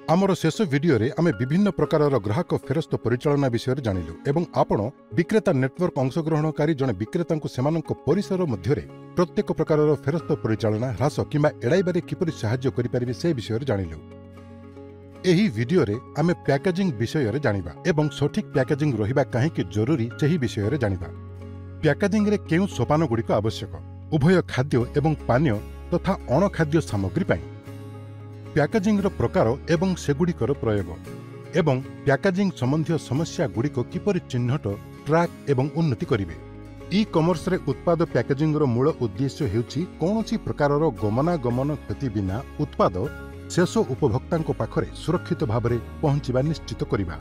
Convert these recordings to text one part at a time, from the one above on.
आमर शेष भिडियो आमे विभिन्न प्रकार ग्राहक फेरस्त परिचालना विषय जानिलु एवं आपण विक्रेता नेटवर्क अंशग्रहणकारी जने विक्रेता सेमानक परिसर मध्य प्रत्येक प्रकार फेरस्त परिचालना ह्रास किंबा एड़ाइबारे किपरि सहाय्य करिपारिबे से विषय जानिलु। एही भिडियो आमे पैकेजिंग विषय जानिबा एवं सठिक पैकेजिंग रहिबा काहेकि जरूरी सेही विषय जानिबा। पैकेजिंग रे केउ सोपान गुड़िक आवश्यक उभय खाद्य एवं पानीय तथा अणखाद्य सामग्री पाई पैकेजिंग प्रकार एवं सेगुड़िकर प्रयोग एवं पैकेजिंग संबंधी समस्या गुड़िक किपरि चिन्हट ट्रैक एवं उन्नति करिवे। ई कॉमर्स रे उत्पाद पैकेजिंग मूल उद्देश्य हेउछि कोनोसी प्रकार गमनागमन क्षति बिना उत्पाद शेष उपभोक्तांको पाखरे सुरक्षित भावरे पहुंचीबा निश्चित करिबा।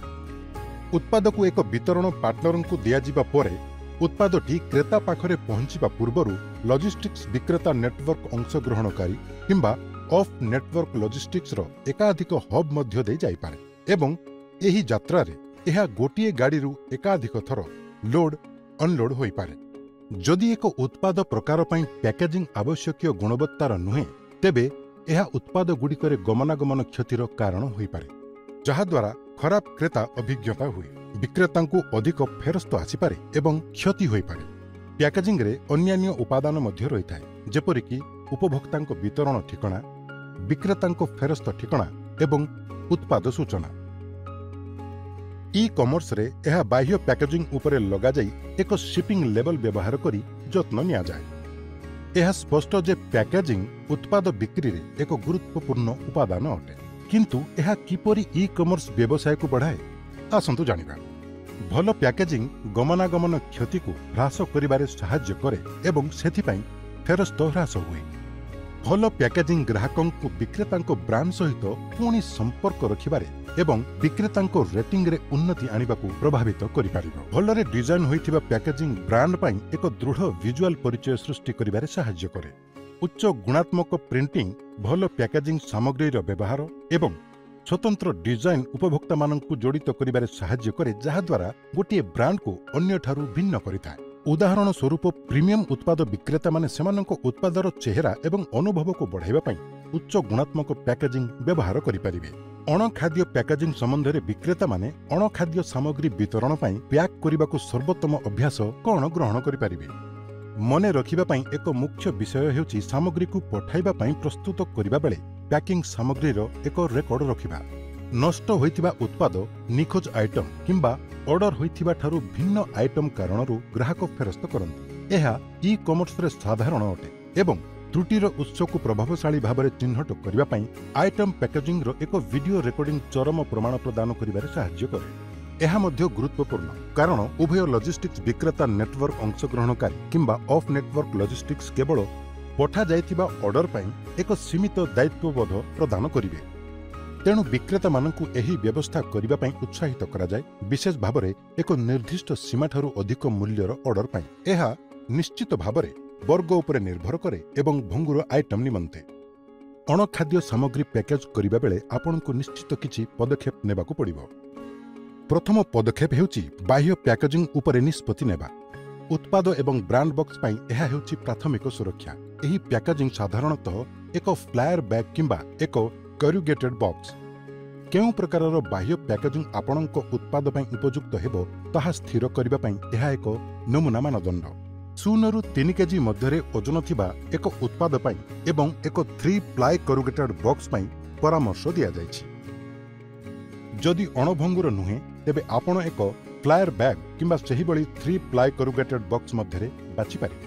उत्पाद को एक वितरण पार्टनर को दियाजिबा परे उत्पादटी क्रेता पाखरे पहुंचीबा पूर्वरु लॉजिस्टिक्स विक्रेता नेटवर्क अंशग्रहणकारी किंबा ऑफ नेटवर्क लॉजिस्टिक्स रो एकाधिक हब मध्य दे जाई पारे एवं एही यात्रा रे एहा गोटिए गाड़ीरू एकाधिक थर लोड अनलोड होई पारे। जदि एक उत्पाद प्रकार पई पैकेजिंग आवश्यक गुणवत्तार नुहे तेबे एहा उत्पाद गुड़िकरे गमनागमन क्षतिर कारण होई पारे, जहा द्वारा खराब क्रेता अभिज्ञता हुए, विक्रेतांकु अधिक फेरस्त आसीपारे एवं क्षति होई पारे। पैकेजिंग रे अन्यान्य उपादान मध्य रही थाए, जेपरिक उपभोक्तांको वितरण ठिकणा, विक्रेतांको फेरस्त ठिकणा एवं उत्पाद सूचना। ई कॉमर्स रे एहा बाह्य पैकेजिंग उपरे लगा जाई एक शिपिंग लेबल व्यवहार करी जत्न निया जाए। एहा स्पष्ट जे पैकेजिंग उत्पाद बिक्री रे एक गुरुत्वपूर्ण उपादान अटे, किंतु एहा किपरि ई कॉमर्स व्यवसाय को बढ़ाए आसंतु जानिबा। भल पैकेजिंग गमनागमन क्षति को ह्रास करिबारे सहाय्य करे एवं सेथिपाई फेरस्त ह्रास हुए। भल पैकेजिंग ग्राहकंकु विक्रेतांको ब्रांड सहित पुणी संपर्क रखिबारे एवं विक्रेतांको रेटिंग रे उन्नति आनिबाकू प्रभावित करि पारिबो। भलरे डिजाइन होइथिबा पैकेजिंग ब्रांड पाई एक दृढ़ विजुअल परिचय सृष्टि करिबारे सहाय्य करे। उच्च गुणात्मक प्रिंटिंग, भल पैकेजिंग सामग्रीर व्यवहार एवं स्वतंत्र डिजाइन उपभोक्ता मानंकु जड़ित करिबारे सहाय्य करे, जहा द्वारा गोटे ब्रांड को अन्य ठारू भिन्न करिथाए। उदाहरण स्वरूप प्रीमियम उत्पाद विक्रेता माने सेमानंको उत्पादर चेहरा एवं अनुभव को बढ़ाइबा पई उच्च गुणात्मक पैकेजिंग व्यवहार करि पारिबे। अणखाद्य पैकेजिंग संबंध में विक्रेता माने अणखाद्य सामग्री वितरण पई पैक करिबाकू सर्वोत्तम अभ्यास कौन ग्रहण करि पारिबे। मने रखिबा पई एक मुख्य विषय हेउछि सामग्री को पठाइबा पई प्रस्तुत करिबा बेले पैकिंग सामग्रीर एक रेकर्ड रखिबा। नष्ट होइथिबा उत्पाद, निखोज आइटम किंबा ऑर्डर होइथिबा ठारू भिन्न आइटम कारणरू ग्राहक फेरस्त करନ୍ତି। एहा ई कॉमर्स रे साधारण अटे एवं त्रुटिर उत्स को प्रभावशाली भाव में चिन्हट करने आइटम पैकेजिंग रो एक वीडियो रेकर्डिंग चरम प्रमाण प्रदान करिबारे सहाय्य करे। एहा मध्य गुरुत्वपूर्ण, कारण उभय लॉजिस्टिक्स विक्रेता नेटवर्क अंशग्रहणकारी किंबा ऑफ नेटवर्क लॉजिस्टिक्स केवल पठा जाइथिबा ऑर्डर पई एक सीमित दायित्वबोध प्रदान करिवे। तेणु विक्रेता मानकु एही व्यवस्था करिबा पई उत्साहित करा जाय, विशेष भाव में एक निर्दिष्ट सीमा ठारू अधिक मूल्यर ऑर्डर पई। एहा निश्चित भाव में वर्ग उपरे निर्भर करे एवं भंगुर आइटम निमंते। अणखाद्य सामग्री पैकेज करिबा बेले आपनकु निश्चित किछि पदक्षेप नेबाकू पड़िबो। प्रथम पदक्षेप हेउछि बाह्य पैकेजिंग उपरे निष्पत्ति नेबा। उत्पाद एवं ब्रांड बॉक्स पई एहा हेउछि प्राथमिक सुरक्षा। एही पैकेजिंग साधारणतः एक फ्लायर बैग किंबा एक करुगेटेड बॉक्स। केउ प्रकारर बाह्य पैकेजिंग आपणको उत्पाद पई उपयुक्त हेबो ताहा स्थिर करिबा पई एहा एक नमूना मानदंड। 0 ରୁ 3 केजी मध्य ओजन थिबा एक उत्पाद पाई एवं एक 3 प्लाई करुगेटेड बॉक्स पाई परामर्श दिया जायछि। जदि अणभंगुर नुहे तेबे आपण एक फ्लायर बैग किंबा सेही बळी 3 प्लाई करुगेटेड बॉक्स मध्य बाछि पारिबे।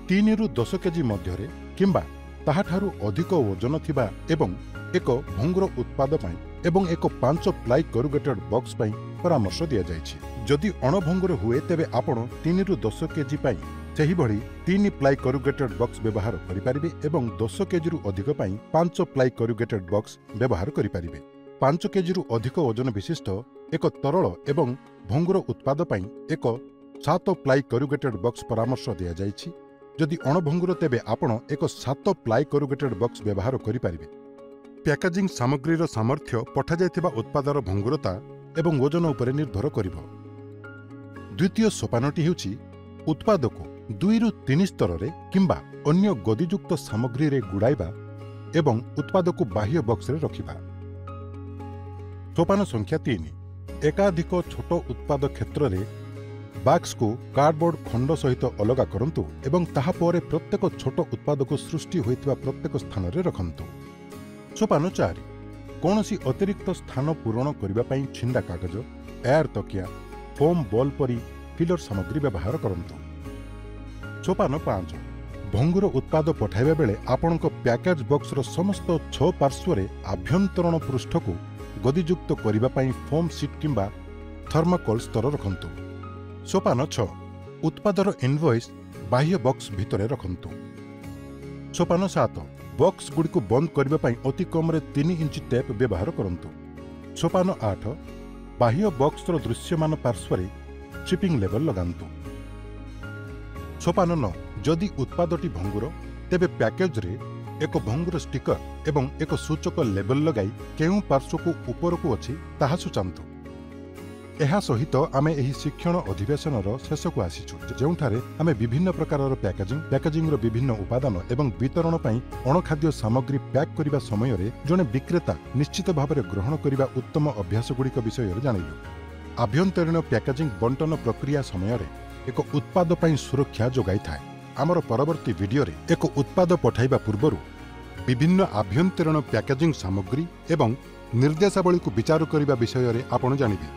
3 ରୁ 10 केजी मध्य किंबा ताहा ठारू अधिक ओजन थिबा एवं एक भंगुर उत्पाद पाई एवं एक 5 प्लाई करुगेटेड बॉक्स पाई परामर्श दिया जायछि। जदि अणभंगुर हुए तेबे आपण 3 ରୁ 10 केजी पाई सेही बड़ी 3 प्लाई करुगेटेड बॉक्स व्यवहार करिपारिबे एवं 10 केजी रु अधिक पाई 5 प्लाई करुगेटेड बॉक्स व्यवहार करिपारिबे। 5 केजी रु अधिक ओजन विशिष्ट एक तरल एवं भंगुर उत्पाद पाई एक 7 प्लाई करुगेटेड बॉक्स परामर्श दिया जायछि। जदि अणभंगुर तेबे आपण एक 7 प्लाई करुगेटेड बॉक्स व्यवहार करिपारिबे। पैकेजिंग सामग्रीर सामर्थ्य पठा जायथिबा उत्पादर भंगुरता एवं ओजन उपरे निर्भर करिबो। द्वितीय सोपानटी हेउछि उत्पाद को 2 ରୁ 3 स्तर रे किंबा अन्य गदियुक्त सामग्री रे गुड़ाइबा एवं उत्पाद को बाह्य बॉक्स रे रखिबा। सोपान संख्या 3 एकाधिक छोट उत्पाद क्षेत्र में बॉक्स को कार्डबोर्ड खंड सहित अलग करंतु एवं ताहा परे प्रत्येक छोट उत्पाद को सृष्टि होइतिबा प्रत्येक स्थान रे रखंतु। सोपान 4 कौनसी अतिरिक्त स्थान पूरण करबा पई छिंडा कागज, एयर तकिया, फोम बॉल परी फिलर सामग्री व्यवहार करंतु। सोपान 5 भंगुर उत्पाद पठाइबा बेले आपणक पैकेज बॉक्स रो समस्त 6 पार्श्व रे आभ्यंतरण पृष्ठ को गदियुक्त करबा पई फोम सीट किंबा थर्माकोल स्तर रखंतु। सोपान 6 उत्पादर इनवॉइस बाह्य बॉक्स भितर रखंतु। सोपान 7 बॉक्स गुडी को बंद करबा पई अति कम रे 3 इंच टेप व्यवहार करंतु। सोपान 8 बाह्य बॉक्स रो दृश्यमान पार्श्व रे शिपिंग लेबल लगांतु। सोपान 9 जदि उत्पादटी भंगुर तेबे पैकेज रे एक भंगुर स्टिकर एवं एक सूचक लेबल लगाई केउ पार्श्व को ऊपर को अछि ताहा सूचांतु। एहा सहित आमे एही शिक्षण अधिवेशन शेष को आसीछु, जेउठारे आमे विभिन्न प्रकारर पैकेजिंग रो विभिन्न उपादान एवं वितरण पई अणखाद्य सामग्री पैक करिबा समय रे जने विक्रेता निश्चित भाବରେ ग्रहण करिबा उत्तम अभ्यास गुड़िक विषय जानिलु। आभ्यंतरीण पैकेजिंग बंटन प्रक्रिया समय रे एक उत्पाद पई सुरक्षा जोगाई थाए। आमर परवर्ती वीडियो रे एक उत्पाद पठाइबा पूर्वरु विभिन्न आभ्यंतरीण पैकेजिंग सामग्री एवं निर्देशावली को विचार करिबा विषय रे आपण जानिबे।